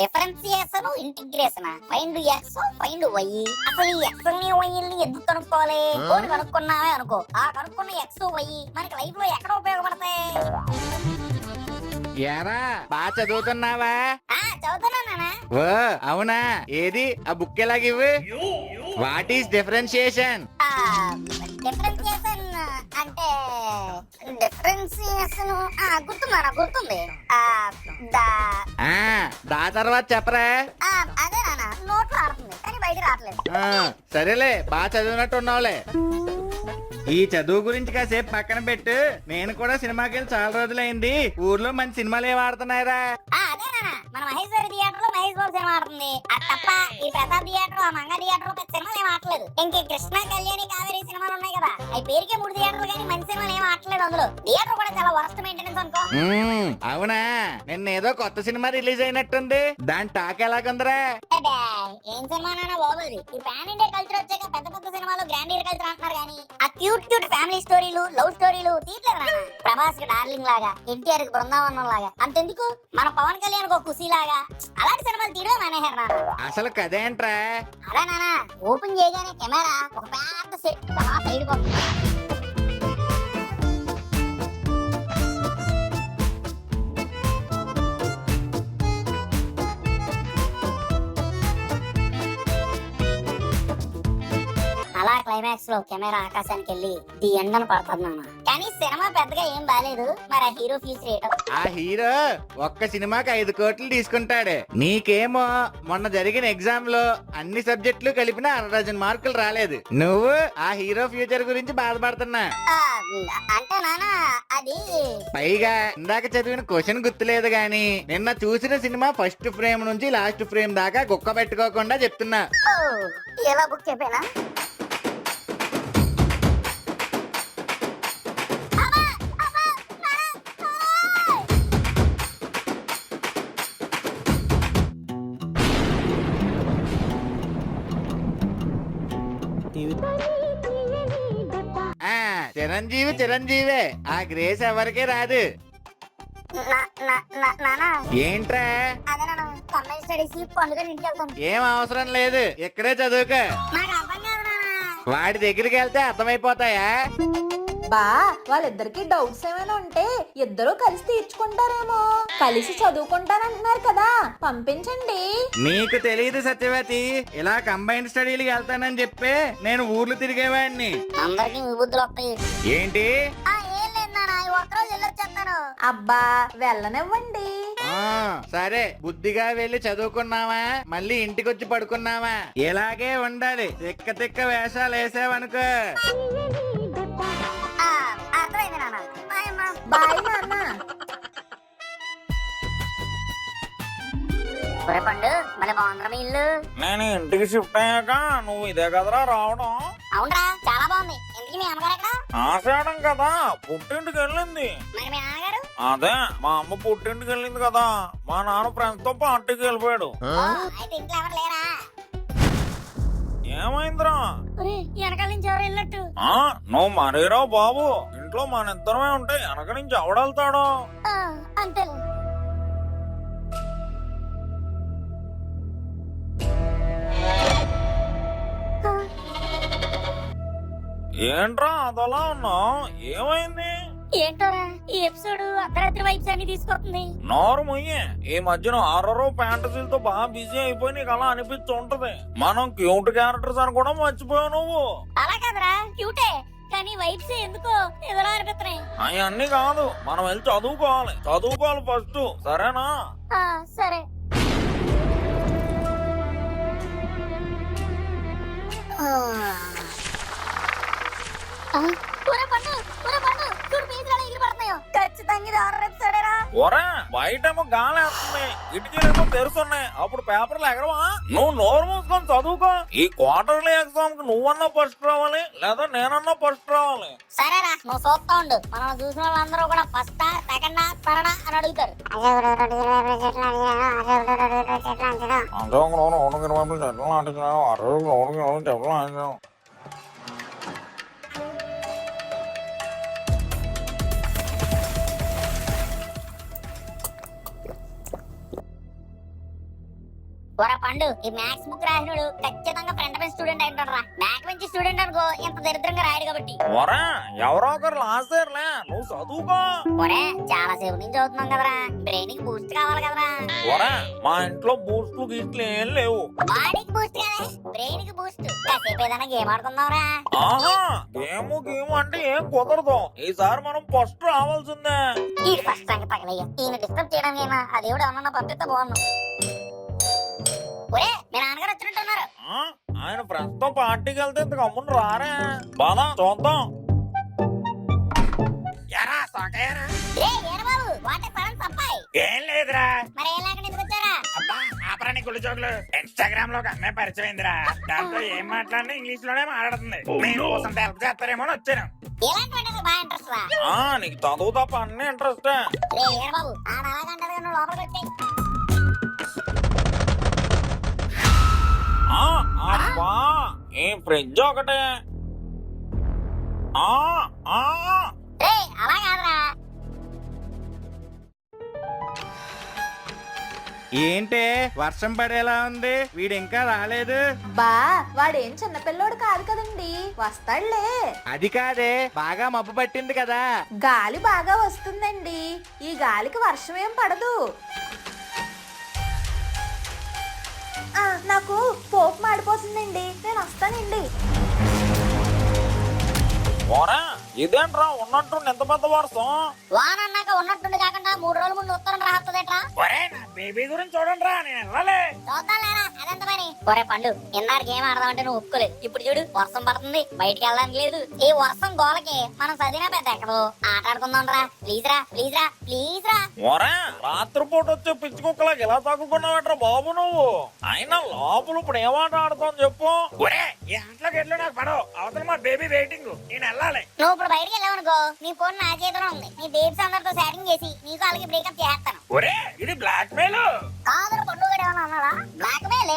Differentiation integration find X find Y. అసలు ఈ X ని వై ని ఎందుకు కనుక్కోవాలి? కోడి కనుక్కున్నామే అనుకో, ఆ కనుక్కున్న ఎక్స్ వై మనకి లైఫ్ లో ఎక్కడ ఉపయోగపడతాయి? ఏరా బాగా చదువుతున్నావా? చదువుతున్నానా? ఓ అవునా, ఏది ఆ బుక్ ఎలాగివ్వు. What is differentiation? డిఫరెన్సియేషన్ అంటే డిఫరెన్సియేషన్ గుర్తుంది. దా తర్వాత చెప్పరా. అదే నాన్న, నోట్లో ఆడుతుంది కానీ బయట రావట్లేదు. సరేలే, బాగా చదివినట్టు ఉన్నావులే. ఈ చదువు గురించి కాసేపు పక్కన పెట్టు. నేను కూడా సినిమాకి వెళ్ళి చాలా రోజులైంది. ఊర్లో మంచి సినిమాలు ఏం ఆడుతున్నాయరా? అదే నాన్న, మన మహేష్ గారి థియేటర్ లో మహేష్ బాబు సినిమా ఆడుతుంది. అది తప్ప ఈ ప్రతాప్ థియేటర్, ఆ మంగ థియేటర్ లో సినిమాలు ఏం ఆడలేదు. ఇంక కృష్ణ కళ్యాణి కావేరి సినిమాలు ఉన్నాయి కదా, అవి పేరుకే 3 థియేటర్లు కానీ మంచి సినిమాలు ఏం ఆడలేదు. అందులో థియేటర్ కూడా చాలా వరస్ట్ మెయింటెనెన్స్ అనుకో. అవునా, నిన్న ఏదో కొత్త సినిమా రిలీజ్ అయినట్టుంది. దాని టాక్ ఎలాగుందరా? ఏం సినిమా నాన్న బాబు ఇది? ఈ పాన్ ఇండియా కల్చర్ వచ్చాక పెద్ద పెద్ద సినిమాలు గ్రాండియర్ కల్చర్ అంటున్నారు కానీ ఆ క్యూట్ క్యూట్ ఫ్యామిలీ స్టోరీలు, లవ్ స్టోరీలు తీయట్లేదు నాన్న. ప్రభాస్ కి డార్లింగ్ లాగా, ఎన్టీఆర్ కి బృందావనం లాగా, అంతెందుకు మన పవన్ కళ్యాణ్ కు ఖుషి లాగా అలాంటి సినిమాలు తీయడం మానేశారు నాన్న. అసలు కదేంట్రా? అదే నాన్న, ఓపెన్ చేయగానే కెమెరా ఒక పెద్ద సెట్ సైడ్ పోతుంది. అలా క్లైమాక్స్ లో కెమెరా ఆకాశానికి వెళ్ళి ది ఎండను పడుతుంది నాన్న. కానీ సినిమా పెద్దగా ఏం బాలేదు. మరి ఆ హీరో ఫీజు రేట్? ఆ హీరో ఒక్క సినిమాకి 5 కోట్లు తీసుకుంటాడు. నీకేమో మొన్న జరిగిన ఎగ్జామ్ లో అన్ని సబ్జెక్టులు కలిపిన 100 మార్కులు రాలేదు. నువ్వు ఆ హీరో ఫ్యూచర్ గురించి బాధపడుతున్నా. అంటే నాన్న అది పైగా ఇందాక చదివిన క్వశ్చన్ గుర్తులేదు గాని నిన్న చూసిన సినిమా ఫస్ట్ ఫ్రేమ్ నుంచి లాస్ట్ ఫ్రేమ్ దాకా కుక్క పెట్టుకోకుండా చెప్తున్నా. ఎలా బుక్ చెప్పానా? చిరంజీవి చిరంజీవే, ఆ గ్రేస్ ఎవరికే రాదు. ఏంట్రా? ఏం అవసరం లేదు, ఇక్కడే చదువుకో. వాడి దగ్గరికి వెళ్తే అర్థమైపోతాయా? బా వాళ్ళిద్దరికి డౌట్స్ ఏమైనా ఉంటే ఇద్దరు కలిసి తీర్చుకుంటారేమో. కలిసి చదువుకుంటానంటున్నారు కదా, పంపించండి. నీకు తెలియదు సత్యవతి, ఇలా కంబైన్డ్ స్టడీలకి వెళ్తానని చెప్పి నేను ఊర్లు తిరిగేవాడిని. అందరికి బుద్ధులు వస్తాయి ఏంటి? అబ్బా వెళ్ళనివ్వండి. సరే, బుద్ధిగా వెళ్ళి చదువుకున్నావా, మళ్ళీ ఇంటికొచ్చి పడుకున్నావా, ఇలాగే ఉండాలి. తిక్క తిక్క వేషాలు వేసావనుకో. బాయ్ నాన్న. పండు మళ్ళీ బాగుందిరా మీ ఇల్లు. నేను ఇంటికి షిఫ్ట్ అయ్యాక నువ్వు ఇదే కదరా రావడం? అవునరా, చాలా బాగుంది. ఎందుకు మీ అమ్మగారు ఎక్కడ? ఆషాఢం కదా, పుట్టింటికి వెళ్ళింది. మరి మీ నాన్నగారు? అదే మా అమ్మ పుట్టింటికి వెళ్ళింది కదా, మా నాన్న ఫ్రెండ్స్ తో పార్టీకి వెళ్ళిపోయాడు. అయితే ఇంట్లో ఎవరు లేరా? ఏమైందిరా? వెనకాల నుంచి ఎవరు వెళ్ళినట్టు? నువ్వు మరీరా బాబు, ఇంట్లో మన ఇద్దరమే ఉంటే వెనక నుంచి ఎవడెళ్తాడు? అంతే. ఏంట్రా అదలా ఉన్నావు, ఏమైంది? ఏంటోరా ఈ ఎపిసోడ్ అర్ధరాత్రి వైబ్స్ అన్ని తీసుకొస్తుంది. నోరు ముయ్యే, ఈ మధ్యన హారర్ ఫ్యాంటసీలతో బాగా బిజీ అయిపోయి నీకు అలా అనిపిస్తూ ఉంటది. మనం క్యూట్ క్యారెక్టర్స్ అని కూడా మర్చిపోయావు నువ్వు. అలా కాదురా, క్యూటే కానీ వైబ్స్ ఎందుకో ఎదురా అనిపిస్తున్నాయి. అవన్నీ కాదు, మనం వెళ్ళి చదువుకోవాలి ఫస్ట్, సరేనా? సరే. ఒరే బయటేమో గాలి వేస్తుంది, కిటికీలేమో తెరుస్తున్నాయి, అప్పుడు పేపర్లు ఎగరవా? నువ్వు నోరు మూసుకొని చదువుకో. ఈ క్వార్టర్లీ ఎగ్జామ్ కి నువ్వన్నా ఫస్ట్ రావాలి, లేదా నేనన్నా ఫస్ట్ రావాలి. సరేరా, నువ్వు చూస్తా ఉండు. మనం చూసిన వాళ్ళందరూ కూడా ఫస్ట్, సెకండ్, థర్డ్ అని అడుగుతారు. ఒరే పండు, ఈ మ్యాథ్స్ బుక్ రాసినోడు ఖచ్చితంగా ఫ్రంట్ బెంచ్ స్టూడెంట్ అయి ఉంటాడు రా. బ్యాక్ బెంచ్ స్టూడెంట్ అనుకో ఇంత దరిద్రంగా రాయడు కాబట్టి. ఒరే ఎవరో ఒకరు లాసేర్లే, నువ్వు చదువుకో. ఒరే చాలా సేపు నుంచి చదువుతున్నాం కదరా, బ్రెయిన్ కి బూస్ట్ కావాలి కదరా. ఒరే మా ఇంట్లో బూస్ట్లు గీట్లు ఏం లేవు. బాడీకి బూస్ట్ కాదే, బ్రెయిన్ కి బూస్ట్. కాసేపు ఏదైనా గేమ్ ఆడుకుందాంరా. ఆహా గేమ్ అంటే ఏం కుదరదు. ఈసారి మనం ఫస్ట్ రావాల్సిందే. ఈ ఫస్ట్ సంగతి తగలయ్యా, ఈయన డిస్టర్బ్ చేయడానికైనా ఆ దేవుడు ఏమన్నా పంపిస్తే బాగున్నాం. ఒరే మీ నాన్నగారు వచ్చినట్టున్నారు. ఆ, ఆయన ఫ్రెండ్స్ తో పార్టీకి వెళ్తే ఇంత గమ్మున రారే. బాగా చూద్దాం. ఎరా సొకయ్యరా? రే ఏరబాబు, వాట్ ఏ సడన్ సర్ప్రైజ్. ఏం లేదురా. మరి ఏం లేకుండా ఎందుకు వచ్చారా? అబ్బా ఆపరాని గుళ్ళు జోకులు. ఇన్స్టాగ్రామ్ లో ఒక అమ్మాయి పరిచయం అయిందిరా. దాంతో ఏం మాట్లాడినా ఇంగ్లీష్ లోనే మాట్లాడుతుంది. మీరు కోసం హెల్ప్ చేస్తారేమో అని వచ్చాను. ఇలాంటి బాగా ఇంట్రెస్ట్ రా. ఆ నీకు చదువు తప్ప అన్ని ఇంట్రెస్ట్. రే ఏరబాబు, ఆడ అలాగంటది నువ్వు లోపలికి వచ్చాయి. అబ్బా ఈ ఫ్రిడ్జ్ ఒకటే. ఆ ఆ రే అలా కాదురా. ఏంటే వర్షం పడేలా ఉంది, వీడు ఇంకా రాలేదు. బా వాడేం చిన్నపిల్లోడు కాదు కదండి, వస్తాడులే. అది కాదే, బాగా మబ్బు పట్టింది కదా. గాలి బాగా వస్తుందండి, ఈ గాలికి వర్షం ఏం పడదు. నాకు పోపు మాడిపోతుందండి, నేను వస్తానండి. ఓరా ఇదేంట్రా ఉన్నట్టు ఎంత పెద్ద వర్షం. వాన అన్నాక ఉన్నట్టుండి కాకుండా 3 రోజుల ముందు ఉత్తరం రాస్తుందేట్రా. ఒరే నా బేబీ గురించి చూడండి రా, నేను వెళ్ళాలి. చూద్దాం లేరా అదంత పని. ఒరే పండు, ఇన్నారు గేమ్ ఆడదామంటే నువ్వు ఒప్పుకోలేదు. ఇప్పుడు చూడు వర్షం పడుతుంది, బయటికి వెళ్ళడానికి లేదు. ఈ వర్షం గోలకి మనం చదివినా పెద్ద ఎక్కదు. ఆట ఆడుకుందాం రా, ప్లీజ్ రా ప్లీజ్ రా ప్లీజ్ రా. ఒరే రాత్రిపూట వచ్చే పిచ్చి కుక్కలకి ఎలా తగ్గుకున్నావేట్రా బాబు నువ్వు. అయినా లోపల ఇప్పుడు ఏమాట ఆడుతావు చెప్పు. ఒరే ఈ ఆటలోకి వెళ్ళు, నాకు పడవు. అవతల మా బేబీ వెయిటింగ్, నేను వెళ్ళాలి. నువ్వు ఇప్పుడు బయటికి వెళ్ళావనుకో, నీ ఫోన్ నా చేతిలో ఉంది. నీ బేబ్స్ అందరితో సెట్టింగ్ చేసి నీకు వాళ్ళకి బ్రేకప్ చేస్తాను. ఒరే ఇది బ్లాక్ మెయిల్ కాదు పండుగ ఏమన్నా అన్నాడా? Blackmail.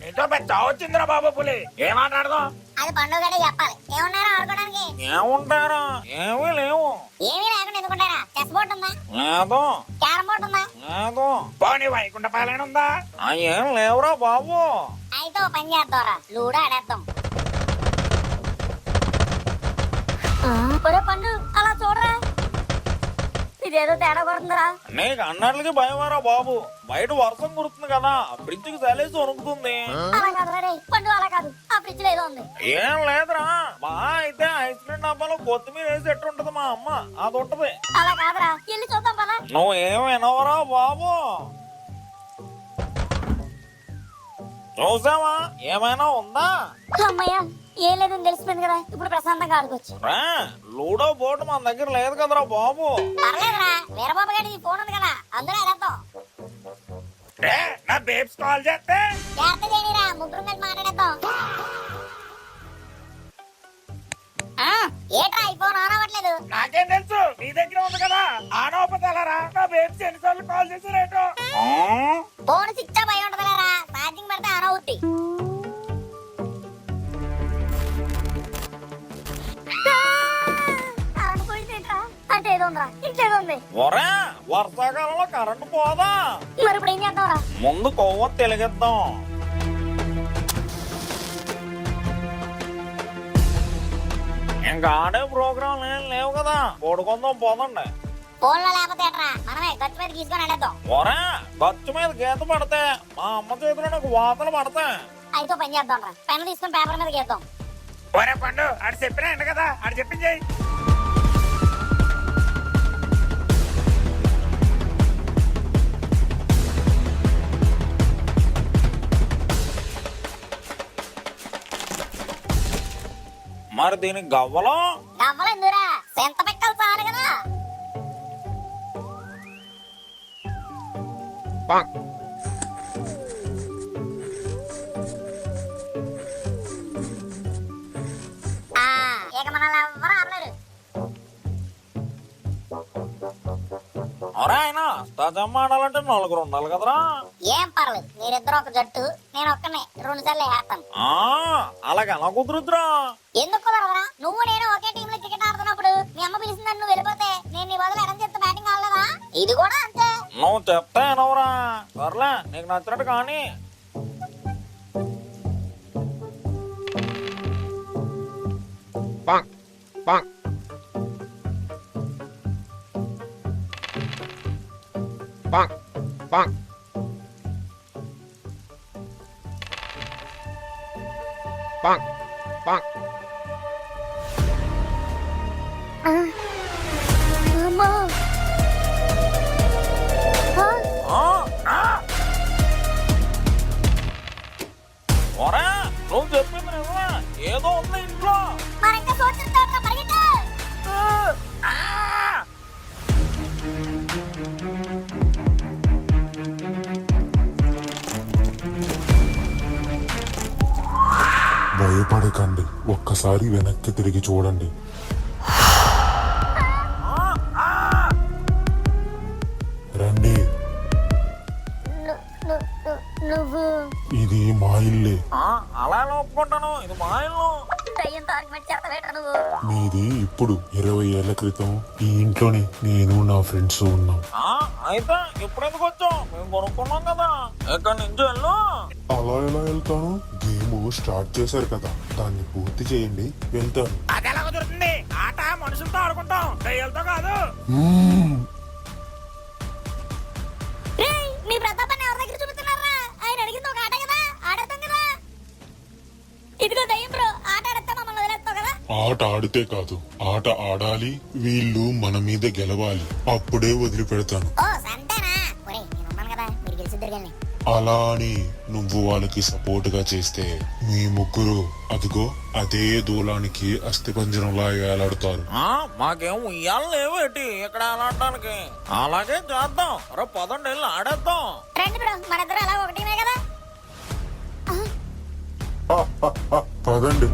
నీతో పెద్ద వచ్చిందిరా బాబు పులి. ఏం మాట్లాడదాం? అది పండుగ చెప్పాలి. ఏమన్నారా ఆడుకోవడానికి? ఏముంటారా? ఏమీ లేవు. ఏమీ లేకుండా ఎందుకుంటారా? చెస్ బోర్డు ఉందా? లేదు. క్యారం బోర్డు ఉందా? లేదు. పోనీ వైకుంఠ పాలన ఉందా? ఏం లేవురా బాబు. అయితే ఓ పని చేద్దాంరా, లూడో ఆడేద్దాం. ఒరే పండు అలా చూడరా, ఇదేదో తేడా కొడుతుందిరా. నీకు అన్నట్లకి భయమారా బాబు. బయట వర్షం కురుతుంది కదా, బ్రిడ్జ్ కి సలేసి వణుకుతుంది. అలా కాదురా రే పండు, అలా కాదు. ఆ ఫ్రిడ్జ్ లో ఏదో ఉంది. ఏం లేదురా. మా అయితే ఐస్ క్రీమ్ డబ్బాలో కొత్తిమీర వేసి ఎట్టుంటది మా అమ్మ, అది ఉంటది. అలా కాదురా, వెళ్ళి చూద్దాం పదా. నువ్వు ఏం వినవరా బాబు. చూసావా ఏమైనా ఉందా? అమ్మయ్య ఏం లేదని తెలిసిపోయింది కదా, ఇప్పుడు ప్రశాంతంగా ఆడుకోవచ్చు. లూడో బోర్డు మన దగ్గర లేదు కదరా బాబు. పర్లేదురా, వీరబాబు గారి ఫోన్ ఉంది కదా, అందులో ఆడేద్దాం. నా బేబ్స్ కాల్ చేస్తే జాగ్రత్త చేయనిరా, ముగ్గురు కలిసి మాట్లాడేద్దాం. ఏట్రా ఈ ఫోన్ ఆన్ అవ్వట్లేదు? నాకేం తెలుసు, నీ దగ్గర ఉంది కదా. ఆనోపతలరా నా బేబ్స్ ఎన్నిసార్లు కాల్ చేసిరేటో. ఫోన్ స్విచ్ ఆఫ్ అయి ఉంటది కదా, ఛార్జింగ్ పెడితే ఆన్ అవుద్ది. అంటే ఏదో ఉందిరా, ఇంకేదో ఉంది. ఒరే వర్షాకాలంలో కరెంటు పోదా? మరి ఇప్పుడు ఏం చేద్దాంరా? ముందు కొవ్వ తెలిగిద్దాం. ఇంకా ఆడే ప్రోగ్రాం ఏం లేవు కదా, పడుకుందాం పోదండి. ఫోన్ లో లేకపోతే ఎట్రా, మనమే ఖర్చు మీద తీసుకొని ఆడేద్దాం. ఒరే ఖర్చు మీద గీత పడితే మా అమ్మ చేతిలో నాకు వాతలు పడతాయి. అయితే పని చేద్దాం రా, పెన్ తీసుకొని పేపర్ మీద గీద్దాం. ఒరే పండు ఆడు చెప్పినా కదా, ఆడు చెప్పింది. మరి దీనికి గవ్వలో గవ్వలేదురా, సెంత పెట్టాలి చాలు కదా. ఇక మనల్ని ఎవ్వరూ ఆపలేరు. ఆయన సజమ్మ ఆడాలంటే నలుగురు ఉండాలి కదరా. ఏం పర్లేదు, మీరిద్దరు ఒక జట్టు, నేను ఒక్కనే 2 సార్లు వేస్తాను. అలాగే ఎలా కుదురుద్దురా? ఎందుకు కుదరదురా? నువ్వు నేను ఒకే టీమ్ లో క్రికెట్ ఆడుతున్నప్పుడు మీ అమ్మ పిలిచిందని నువ్వు వెళ్ళిపోతే నేను నీ బదులు ఎడం చేస్తే బ్యాటింగ్ ఆడలేదా? ఇది కూడా అంతే. నువ్వు చెప్తా వినవురా. సర్లే నీకు నచ్చినట్టు కానీ అమ్మా ఒరే నువ్వు చెప్పింది నిజమే. ఏదో ఉంది ఇంట్లో. మరి ఇంకా చూస్తుంటా పరిగెట్టు. భయపడకండి, ఒక్కసారి వెనక్కి తిరిగి చూడండి. రండి, నువ్వు ఇది మా ఇల్లే. అలా ఎలా ఒప్పుకుంటాను? ఇది మా ఇల్లు. దయ్యంతో ఆర్గ్యుమెంట్ చేస్తావేట నువ్వు. మీది ఇప్పుడు 20 ఏళ్ల క్రితం ఈ ఇంట్లోనే నేను నా ఫ్రెండ్స్ ఉన్నాం. అయితే ఇప్పుడు ఎందుకు వచ్చావు? మేము కొనుక్కున్నాం కదా, ఎక్కడి నుంచి వెళ్ళు. అలా ఎలా వెళ్తాను? గేమ్ స్టార్ట్ చేశారు కదా, దాన్ని పూర్తి చేయండి, వెళ్తాను. అది ఎలా కుదురుతుంది? ఆట మనుషులతో ఆడుకుంటాం, దయ్యాలతో కాదు. రేయ్, మీ ప్రతాపాన్ని ఎవరి దగ్గర చూపిస్తున్నారా? ఆయన అడిగింది ఒక ఆట కదా, ఆడేద్దాం కదా. ఇదిగో దయ్యం బ్రో, ఆట ఆడేస్తే మమ్మల్ని వదిలేస్తావు కదా. ఆట ఆడితే కాదు, ఆట ఆడాలి, వీళ్ళు మన మీద గెలవాలి, అప్పుడే వదిలిపెడతాను. ఓ సంతేనా? ఒరేయ్, నేను ఉన్నాను కదా, మీరు గెలిచిద్దరు కానీ. అలా అని నువ్వు వాళ్ళకి సపోర్ట్ గా చేస్తే మీ ముగ్గురు అదిగో అదే దూలానికి అస్థిపంజరంలా వేలాడుతారు. మాకేం ఉయ్యాలు లేవు ఏంటి ఇక్కడ ఆడటానికి? అలాగే చేద్దాం. రే పదండి, వెళ్ళి ఆడేద్దాం. రండి బ్రో, మనిద్దరం అలా ఒకటినే కదా. పదండి.